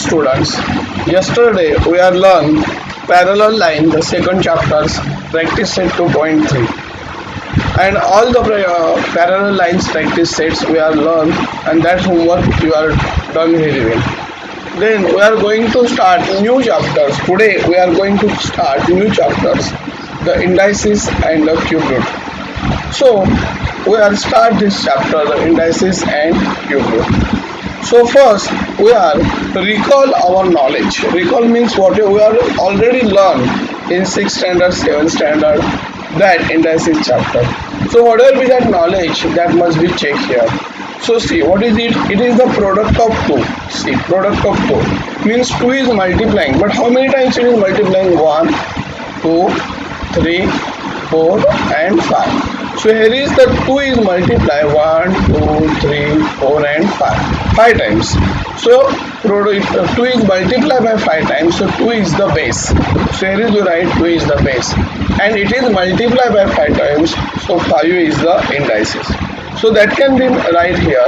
students. Yesterday we are learned parallel line, the second chapters, practice set 2.3, and all the parallel lines practice sets we are learned, and that homework you are done very well. Then we are going to start new chapters. Today we are going to start new chapters, the indices and the cube root. So we are start this chapter, the indices and cube root. So first we are recall our knowledge. Recall means what we are already learned in 6th standard, 7th standard, that indices chapter. So whatever be that knowledge, that must be checked here. So see, what is it? It is the product of 2. See, product of 2 means 2 is multiplying, but how many times it is multiplying? 1, 2, 3, 4 and 5. So here is the 2 is multiply 1, 2, 3, 4 and 5. 5 times. So 2 is multiplied by 5 times. So 2 is the base. So here is you write 2 is the base. And it is multiplied by 5 times. So 5 is the indices. So that can be right here.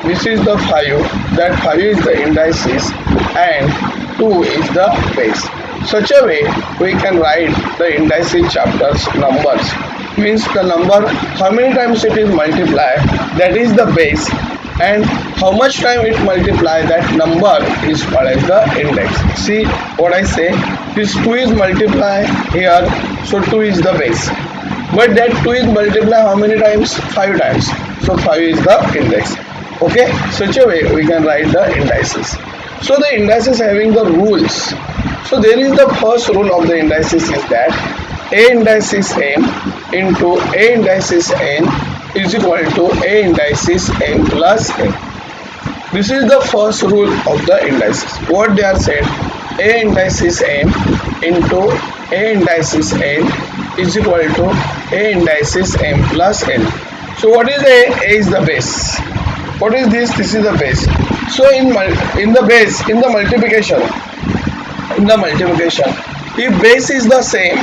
This is the 5. That 5 is the indices and 2 is the base. Such a way we can write the indices chapters numbers. Means the number, how many times it is multiplied, that is the base, and how much time it multiply, that number is called as the index. See what I say, this 2 is multiply here, so 2 is the base, but that 2 is multiply how many times? 5 times, so 5 is the index. Okay, such a way we can write the indices. So the indices having the rules. So there is the first rule of the indices is that A indices m into A indices n is equal to A indices m plus n. This is the first rule of the indices. What they are said, A indices m into A indices n is equal to A indices m plus n. So what is A? A is the base. What is this? This is the base. So in the base, in the multiplication, if base is the same,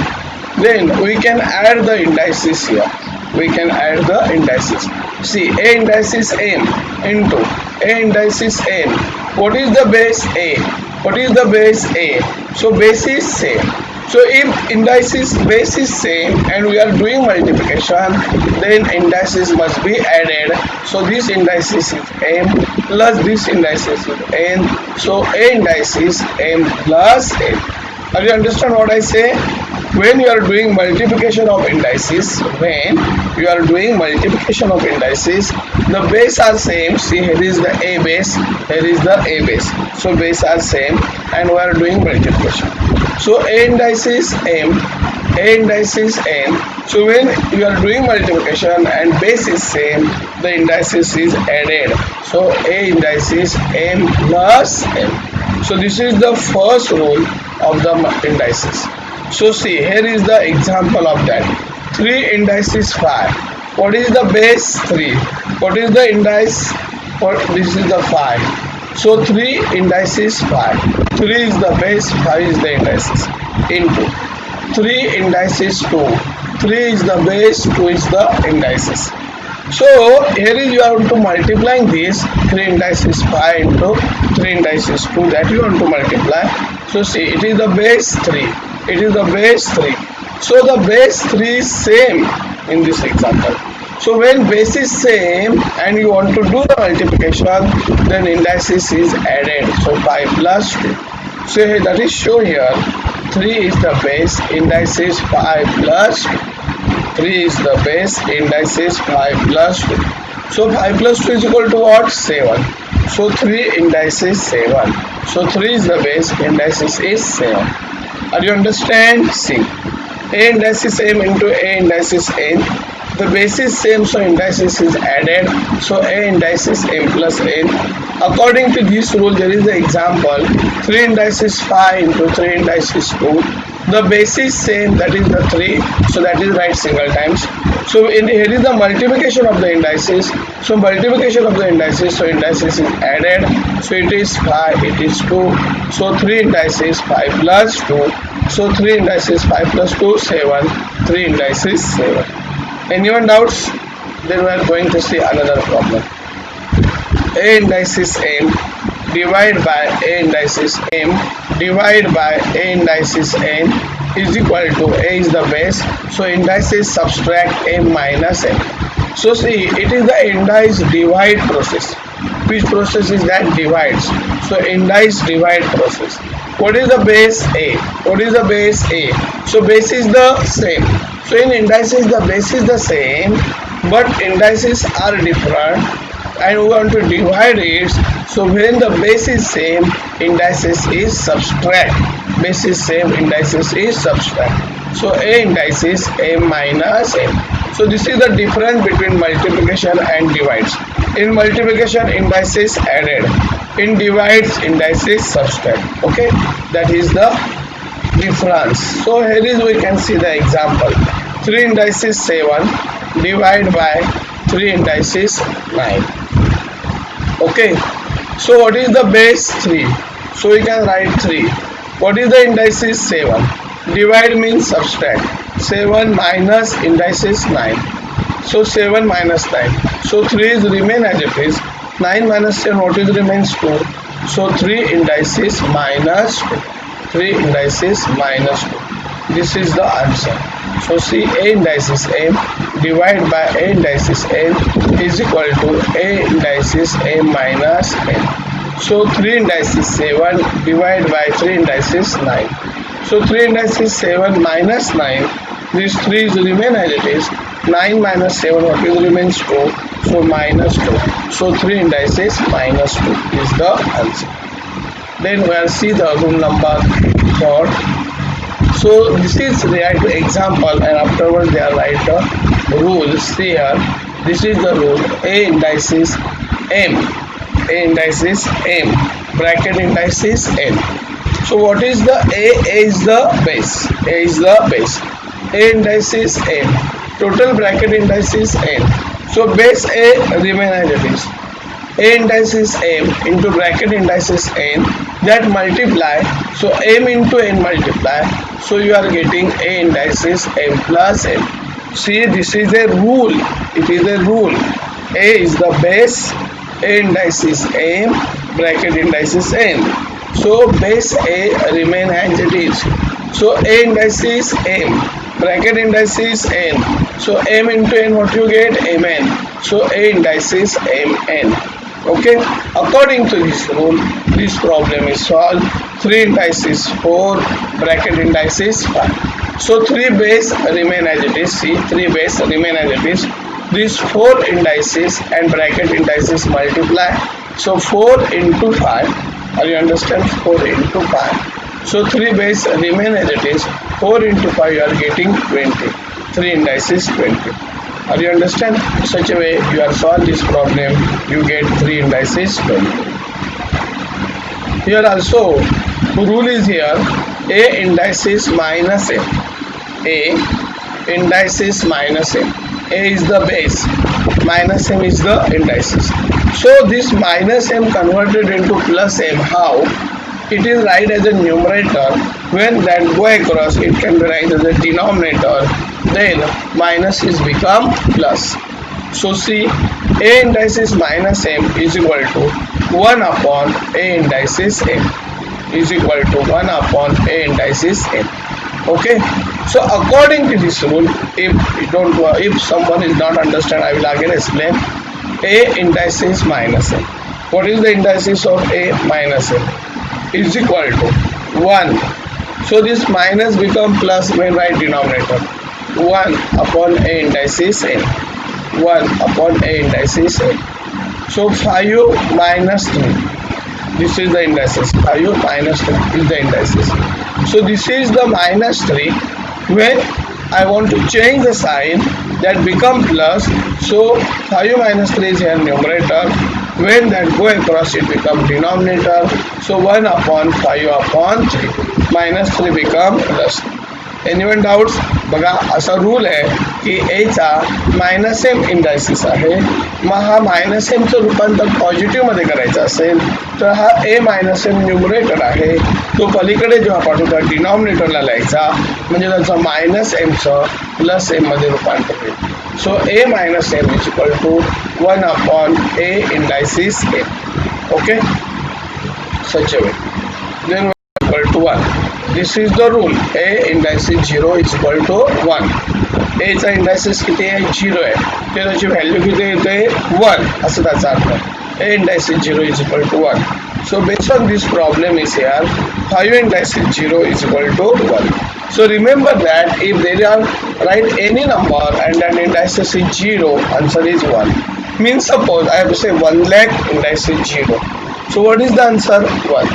then we can add the indices here. We can add the indices. See, A indices m into A indices n. What is the base? A. What is the base? A. So base is same. So if indices base is same and we are doing multiplication, then indices must be added. So this indices is m plus this indices is n. So A indices m plus n. Are you understand what I say? When you are doing multiplication of indices, the base are same. See, here is the A base, here is the A base. So base are same and we are doing multiplication. So A indices m, A indices n. So when you are doing multiplication and base is same, the indices is added. So A indices m plus n. So this is the first rule of the indices. So see, here is the example of that. 3 indices 5. What is the base? 3. What is the indice? This is the 5. So 3 indices 5. 3 is the base, 5 is the indices. Into 3 indices 2. 3 is the base, 2 is the indices. So here is you have to multiplying this 3 indices 5 into 3 indices 2, that you want to multiply. So see, it is the base 3. It is the base 3. So the base 3 is same in this example. So when base is same and you want to do the multiplication, then indices is added. So 5 plus 2. So that is show here. 3 is the base, indices 5 plus 2. 3 is the base, indices 5 plus 2. So 5 plus 2 is equal to what? 7. So 3 indices 7. So 3 is the base, indices is 7. Are you understand? See, A indices m into A indices n. The base is same, so indices is added. So A indices m plus n. According to this rule, there is the example 3 indices 5 into 3 indices 2. The base is same, that is the 3, so that is right single times. So here is the multiplication of the indices. So multiplication of the indices, so indices is added. So it is 5, it is 2. So 3 indices 5 plus 2. So 3 indices 5 plus 2, 7. 3 indices 7. Anyone doubts? Then we are going to see another problem. A indices m divide by A indices M divide by A indices N is equal to A is the base, so indices subtract M minus N. So see, it is the indice divide process. Which process is that? Divides. So indice divide process. What is the base? A. What is the base? A. So base is the same. So in indices the base is the same, but indices are different and we want to divide it. So when the base is same, indices is subtract. Base is same, indices is subtract. So A indices M minus M. So this is the difference between multiplication and divides. In multiplication, indices added. In divides, indices subtract. Okay, that is the difference. So here is we can see the example. 3 indices 7 divide by 3 indices 9. Okay, so what is the base? 3. So we can write 3. What is the indices? 7. Divide means subtract. 7 minus indices 9. So 7 minus 9. So 3 is remain as it is. 9 minus 10, what is remains? 2. So 3 indices minus 2. 3 indices minus 2. This is the answer. So see, A indices M divided by A indices N is equal to A indices M minus N. So 3 indices 7 divided by 3 indices 9. So 3 indices 7 minus 9. These 3 is remain as it is. 9 minus 7, what is remains? 2. So minus 2. So 3 indices minus 2 is the answer. Then we will see the rule number 4. So this is right example, and afterwards they are write the rules here. This is the rule. A indices M. A indices M. Bracket indices N. So what is the A? A is the base. A is the base. A indices M. Total bracket indices N. So base A remain as it is. A indices M into bracket indices N, that multiply. So M into N multiply. So you are getting A indices M plus N. See, this is a rule. It is a rule. A is the base. A indices M, bracket indices N. So base A remain as it is. So A indices M, bracket indices N. So M into N, what you get? Mn. So A indices Mn. Okay, according to this rule, this problem is solved. 3 indices 4, bracket indices 5. So 3 base remain as it is. See, 3 base remain as it is. These 4 indices and bracket indices multiply. So 4 into 5. Are you understand? 4 into 5. So 3 base remain as it is. 4 into 5, you are getting 20. 3 indices 20. Are you understand? Such a way you are solve this problem, you get 3 indices 20. Here also rule is here. A indices minus M. A indices minus M. A is the base, minus M is the indices. So this minus M converted into plus M. How? It is write as a numerator. When that go across, it can be write as a denominator. Then minus is become plus. So see, A indices minus M is equal to 1 upon A indices M is equal to 1 upon A indices M. Okay. So according to this rule, if someone is not understand, I will again explain. A indices minus M. What is the indices of A minus M? Is equal to 1. So this minus become plus when write denominator. 1 upon A indices N. 1 upon A indices N. So 5 minus 3. This is the indices. 5 minus 3 is the indices. So this is the minus 3. When I want to change the sign, that become plus. So 5 minus 3 is here numerator. When that go across, it become denominator. So 1 upon 5 upon 3. Minus 3 become plus. Anyone doubts? बघा असा rule आहे की ए चा minus M इंडायसिस आहे. मग हा minus M चं रूपांतर positive मध्ये करायचं असेल तर हा ए मायनस एम न्यूमरेटर आहे, तो पलीकडे जेव्हा पाठवता डिनॉमिनेटरला लिहायचा, म्हणजे त्याचं मायनस एम चं प्लस एम मध्ये रूपांतर होईल. So A minus M is equal to 1 upon A indices M. Okay. such a way. Then we are equal to 1. This is the rule. A indices 0 is equal to 1. A चा indices किती आहे 0 आहे ते त्याची value किती येते 1 असं त्याचा अर्थ. A indices 0 is equal to 1. So based on this problem is here 5 indices 0 is equal to 1. So remember that if there are write any number and then indices is 0, answer is 1. Means suppose I have to say 1 lakh indices 0. So what is the answer? 1.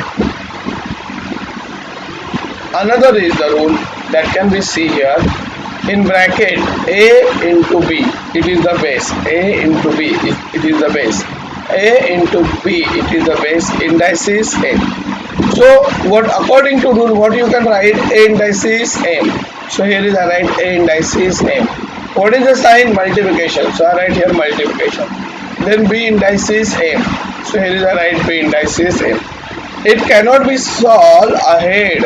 Another is the rule that can be see here in bracket A into B, it is the base. A into B, it is the base. A into B, it is the base. Indices M. So what according to rule, what you can write? A indices M. So here is I write A indices M. What is the sign? Multiplication. So I write here multiplication. Then B indices M. So here is I write B indices M. It cannot be solved ahead.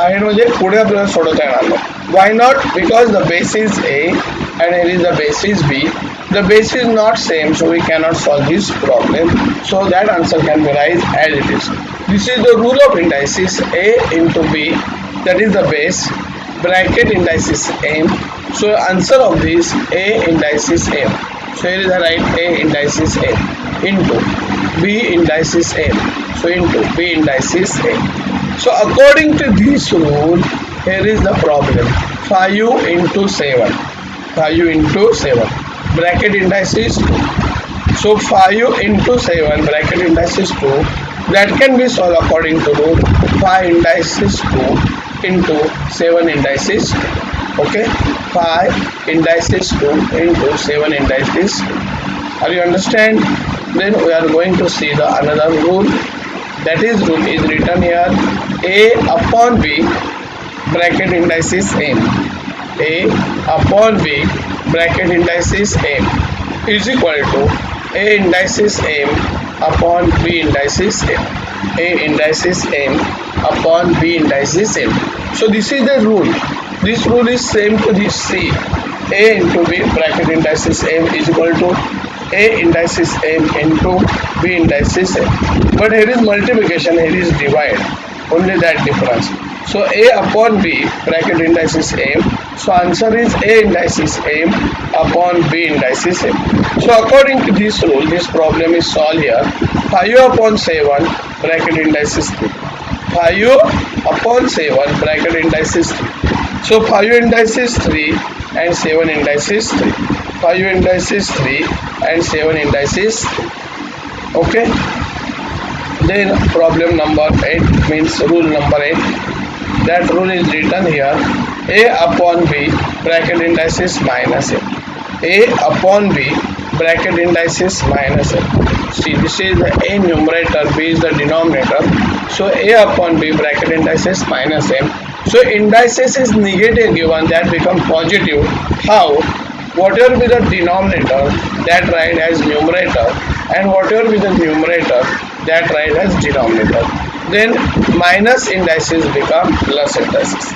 Ahead म्हणजे पुढे आपल्याला सोडवता येणार नाही. Why not? Because the base is A and here is the base is B. The base is not same, so we cannot solve this problem. So that answer can be write as it is. This is the rule of indices A into B, that is the base, bracket indices M. So answer of this A indices M. So here is the right A indices M into B indices M. So into B indices M. So according to this rule, here is the problem. 5 into 7. 5 into 7. Bracket indices 2. So 5 into 7 bracket indices 2. That can be solved according to rule. 5 indices 2 into 7 indices 2. Okay. 5 indices 2 into 7 indices 2. Are you understand? Then we are going to see the another rule. That is rule is written here A upon B bracket indices M. A upon B bracket indices M is equal to A indices M upon B indices M. A indices M upon B indices M. So this is the rule. This rule is same to this C. A into B bracket indices M is equal to A indices M into B indices M. But here is multiplication, here is divide. Only that difference. So A upon B bracket indices M. So answer is A indices M upon B indices M. So according to this rule, this problem is solved here. 5 upon 7 bracket indices 3. 5 upon 7 bracket indices 3. So 5 indices 3 and 7 indices 3. 5 indices 3 and 7 indices 3. Okay. Then problem number 8 means rule number 8. That rule is written here. A upon B bracket indices minus M. A upon B bracket indices minus M. See, this is the A numerator, B is the denominator. So A upon B bracket indices minus M. So indices is negative given, that become positive. How? Whatever be the denominator, that write as numerator, and whatever be the numerator, that write as denominator. Then minus indices become plus indices.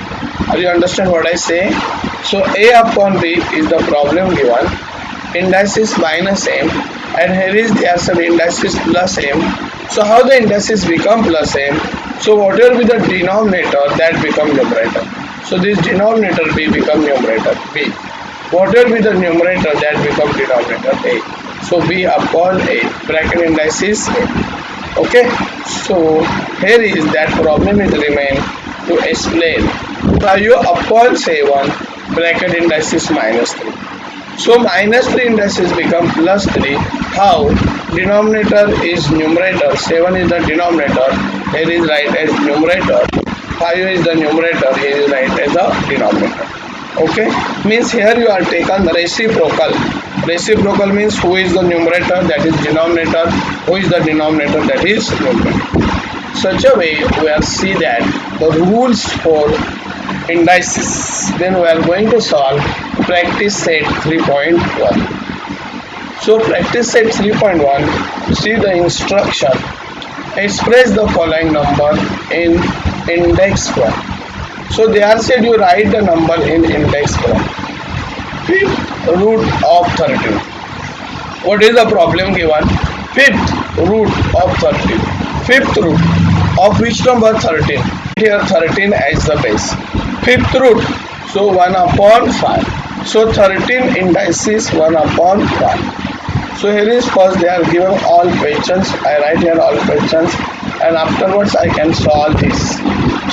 Are you understand what I say? So A upon B is the problem given. Indices minus M, and here is the answer indices plus M. So how the indices become plus M? So whatever be the denominator, that become numerator. So this denominator B become numerator B. Whatever be the numerator, that become denominator A. So B upon A bracket indices A. Okay. So here is that problem is remain to explain. 5 upon 7 bracket indices minus 3. So minus 3 indices become plus 3. How? Denominator is numerator, 7 is the denominator, here is right as numerator, 5 is the numerator, here is right as the denominator. Okay, means here you are taken the reciprocal. Reciprocal means who is the numerator, that is denominator, who is the denominator, that is numerator. Such a way we are see that the rules for indices. Then we are going to solve practice set 3.1. So practice set 3.1, see the instruction. Express the following number in index form. So they are said you write the number in index form. Fifth root of 13. What is the problem given? Fifth root of 13. Fifth root. of which number? 13. Here 13 as the base. Fifth root, so 1 upon 5. So 13 indices 1 upon 5. So here is first they are given all questions. I write here all questions and afterwards I can solve this.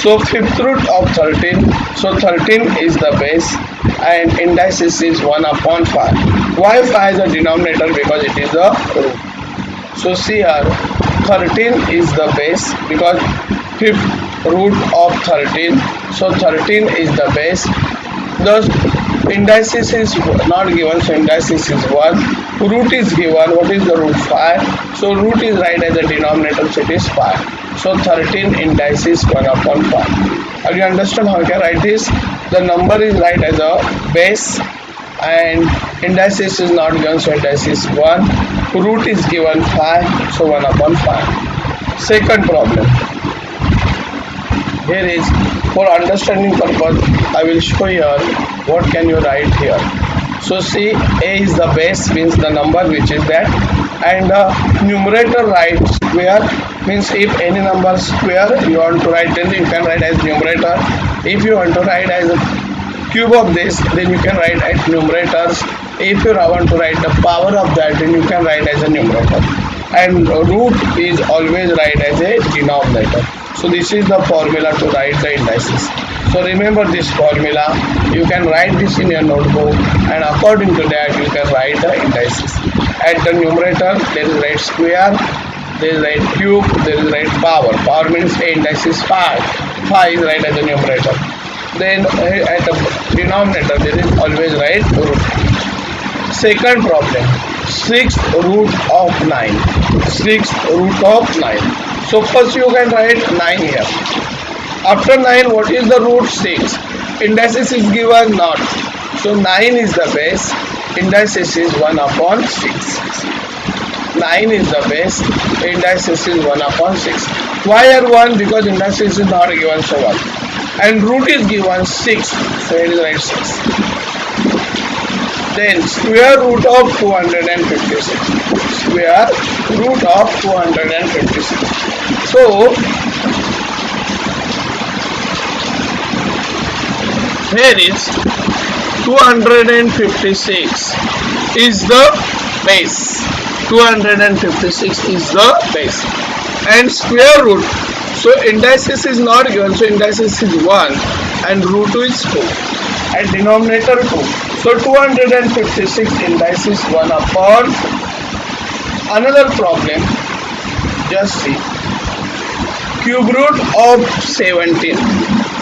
So fifth root of 13, so 13 is the base and indices is 1 upon 5. Why 5 is the denominator? Because it is the root. So see here 13 is the base because fifth root of 13, so 13 is the base. The indices is not given, so indices is 1. Root is given, what is the root? 5. So root is right as the denominator, so it is 5. So 13 indices 1 upon 5. Are you understand how I can write this? The number is right as a base and indices is not given, so indices is 1. Root is given 5, so 1 upon 5. Second problem. Here is for understanding purpose I will show here what can you write here. So see, a is the base means the number which is that, and numerator write square means if any number square you want to write then you can write as numerator. If you want to write as a cube of this then you can write as numerators. If you want to write the power of that then you can write as a numerator, and root is always write as a denominator. So this is the formula to write the indices. So remember this formula, you can write this in your notebook and according to that you can write the indices. At the numerator there is right square, there is right cube, there is right power. Power means a indices 5. 5 is right as the numerator. Then at the denominator there is always right root. Second problem, 6th root of 9. 6th root of 9. So first you can write 9 here. After 9 what is the root? 6. Indices is given not. So 9 is the base. Indices is 1 upon 6. 9 is the base. Indices is 1 upon 6. Why are 1? Because indices is not given, so 1. And root is given 6. So it is right 6. Then square root of 256. Square root of 256. So here is 256 is the base. 256 is the base. And square root. So indices is not given. So indices is 1 and root is 2. And denominator 2. So 256 indices 1 upon. Another problem, just see, cube root of 17.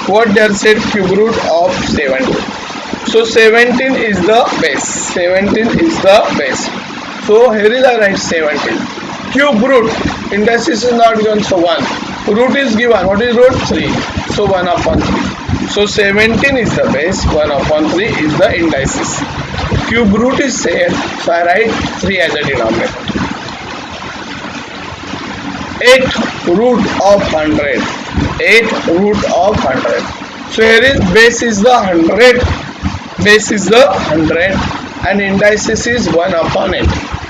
What they are said, cube root of 17. So 17 is the base. 17 is the base. So here is I write 17. Cube root, indices is not given, so 1. Root is given, what is root? 3. So 1 upon 3. So 17 is the base, 1 upon 3 is the indices. Cube root is there, so I write 3 as a denominator. 8 root of 100. 8 root of 100. So here is base is the 100. Base is the 100 and indices is 1 upon 8.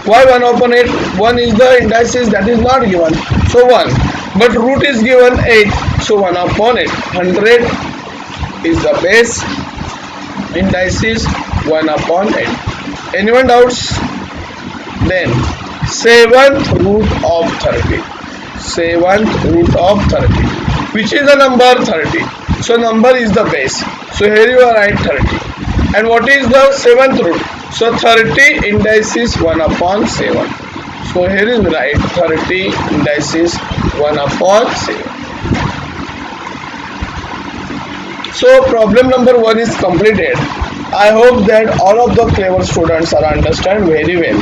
Why 1 upon 8? 1 is the indices that is not given. So 1. But root is given 8. So 1 upon 8. 100 is the base, indices 1 upon 8. Anyone doubts? Then 7th root of 30. 7th root of 30. Which is the number? 30. So number is the base. So here you are write 30. And what is the 7th root? So 30 indices 1 upon 7. So here is right 30 indices 1 upon 7. So problem number 1 is completed. I hope that all of the clever students are understand very well.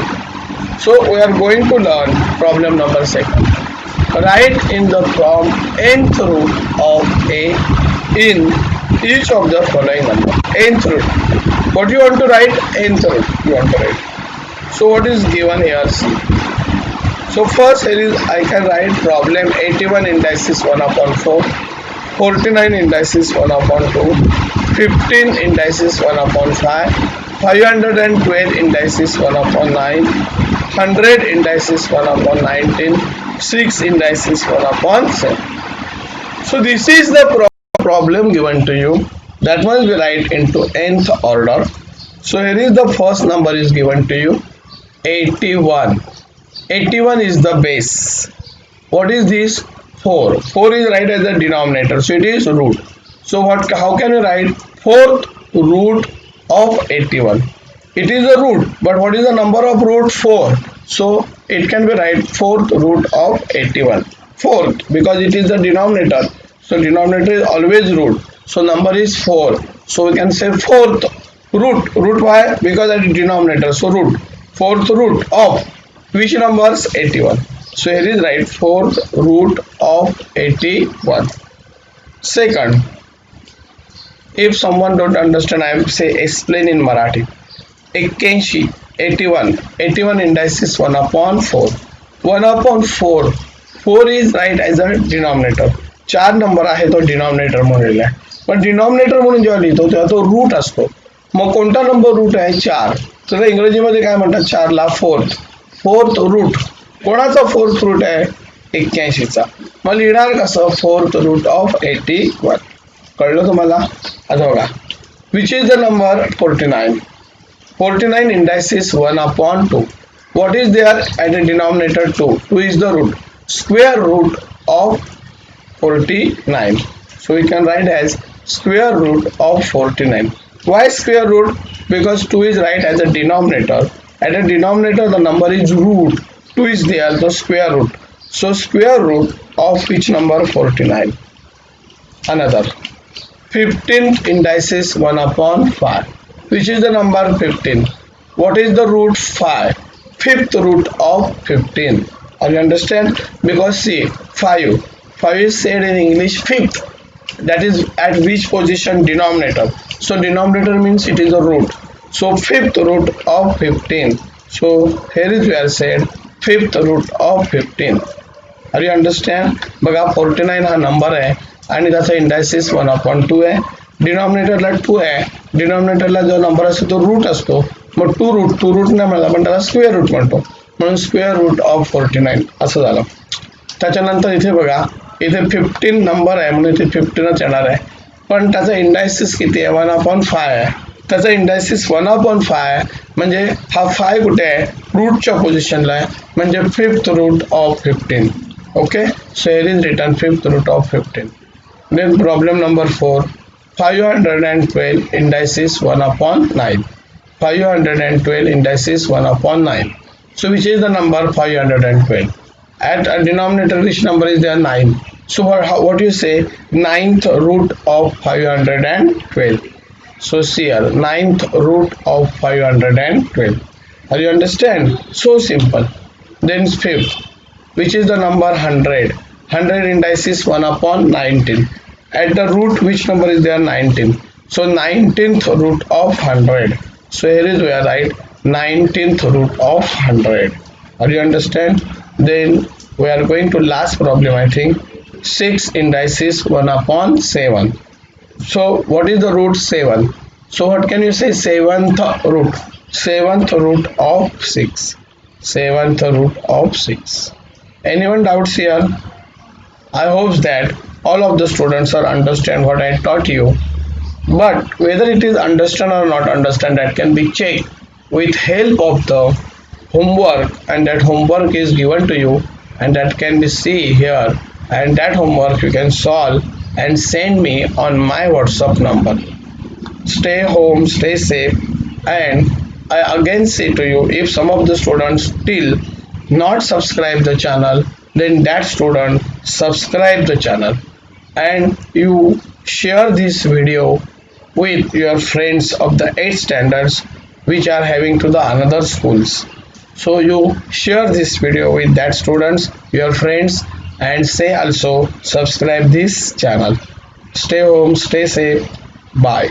So we are going to learn problem number 2. Write in the form nth root of a in each of the following number. Nth root. What you want to write? Nth root you want to write. So what is given here? See. So first here is I can write problem 81 indices 1 upon 4. 49 indices 1 upon 2, 15 indices 1 upon 5, 512 indices 1 upon 9, 100 indices 1 upon 19, 6 indices 1 upon 7. So this is the problem given to you, that must be write into nth order. So here is the first number is given to you, 81. 81 is the base. What is this? 4. 4 is right as the denominator, so it is root. So how can we write fourth root of 81? It is a root, but what is the number of root? 4. So it can be right fourth root of 81. Fourth, because it is the denominator, so denominator is always root, so number is 4. So we can say fourth root. Root why? Because that is denominator, so root. Fourth root of which numbers? 81. So here is right fourth root of 81. Second, if someone don't understand, I will say explain in Marathi. 81, 81, 81 indices 1 upon 4. 1 upon 4. 4 is right as a denominator. 4 number आहे तो denominator म्हणून लिहिलाय, पण denominator म्हणून जेव्हा लिहितो तेव्हा तो root असतो. मग कोणता नंबर रूट आहे? 4. तर इंग्रजीमध्ये काय म्हणतात 4 ला? फोर्थ. Fourth root. कोणाचा फोर्थ रूट आहे? 81 चा. मग लिहिणार कसं? Fourth root of 81. कळलं तुम्हाला? आता बघा, which is the number? 49. 49 indices 1 upon 2. What is there at the denominator? 2. 2 is the root. Square root of 49. So we can write as square root of 49. Why square root? Because 2 is right as a denominator. At a denominator the number is root. 2 is there, the square root. So square root of which number? 49. Another. 15th indices 1 upon 5. Which is the number? 15. What is the root? 5. Fifth root of 15. Are you understand? Because see, 5. 5 is said in English fifth. That is at which position? Denominator. So denominator means it is a root. So fifth root of 15. So here is where said fifth root of 15. Are you understand? बघा 49 हा number आहे आणि त्याचा इंडायसिस 1 upon 2 आहे. डिनॉमिनेटरला 2 आहे. डिनॉमिनेटरला जो number असतो तो रूट असतो. मग 2 रूट नाही मिळाला, पण त्याला स्क्वेअर रूट म्हणतो, म्हणून स्क्वेअर रूट ऑफ 49 असं झालं. त्याच्यानंतर इथे बघा, इथे 15 नंबर आहे म्हणून इथे 15च येणार आहे, पण त्याचा इंडायसिस किती आहे? 1 upon 5 आहे. त्याचा इंडायसिस 1 upon 5 आहे, म्हणजे हा 5 कुठे आहे? रूटच्या पोझिशनला आहे, म्हणजे fifth root of 15. Okay, so here is written fifth root of 15. Then problem number 4. 512 indices 1 upon 9. 512 indices 1 upon 9. So which is the number? 512. At a denominator which number is there? 9. So what you say? Ninth root of 512. So see here, ninth root of 512. Are you understand? So simple. Then fifth, which is the number? 100. 100 indices 1 upon 19. At the root which number is there? 19. So 19th root of 100. So here is where right 19th root of 100. Are you understand? Then we are going to last problem, I think. 6 indices 1 upon 7. So what is the root? 7. So what can you say? 7th root. 7th root of 6. 7th root of 6. Anyone doubts here? I hope that all of the students are understand what I taught you, but whether it is understand or not understand, that can be checked with help of the homework, and that homework is given to you, and that can be see here, and that homework you can solve and send me on my WhatsApp number. Stay home, stay safe, and I again say to you, if some of the students still not subscribe the channel, then that student subscribe the channel, and you share this video with your friends of the 8th standards which are having to the another schools. So you share this video with that students, your friends, and say also subscribe this channel. Stay home, stay safe. Bye.